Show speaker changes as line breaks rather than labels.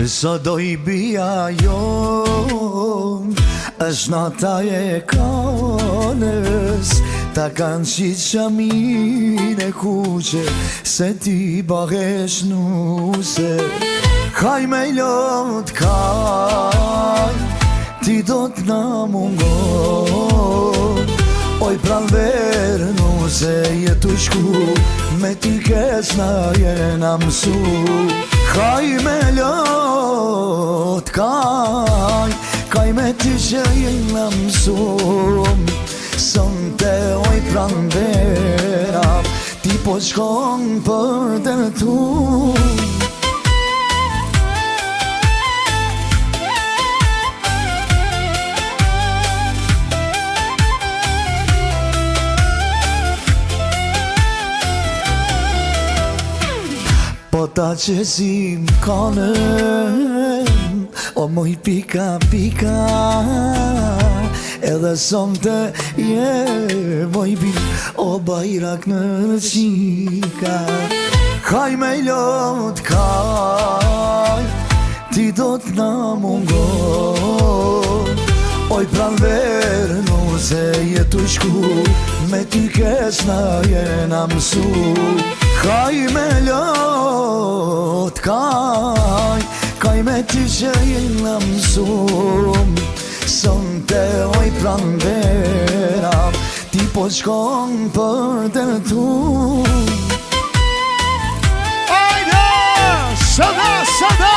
Sa do I bia jon, është nata e kanës. Ta kanë qitë qamin e kuqe, se ti bagesh nuse. Kaj me lot kaj, ti do t'na mungon. Oj pran verë nuse jetu shku, me ty kes na jena mësu. Kaj me lot kaj, kaj me ty që jena mësum. Sonte oj pran vera, ti po shkon për dërtu. Po ta që si m'kanën, o moj pika pika. Edhe sonte moj pi, o bajrak në qika. Kaj me lot kaj, ti do t'na mungon. Oj pran verë nuse jetu shku, me ty kes na jena mësu. Kaj me lot kaj, kaj me ty që jena mësum. Sonte oj pran vera, ti po shkon për dërtu.
Ajde, sada, sada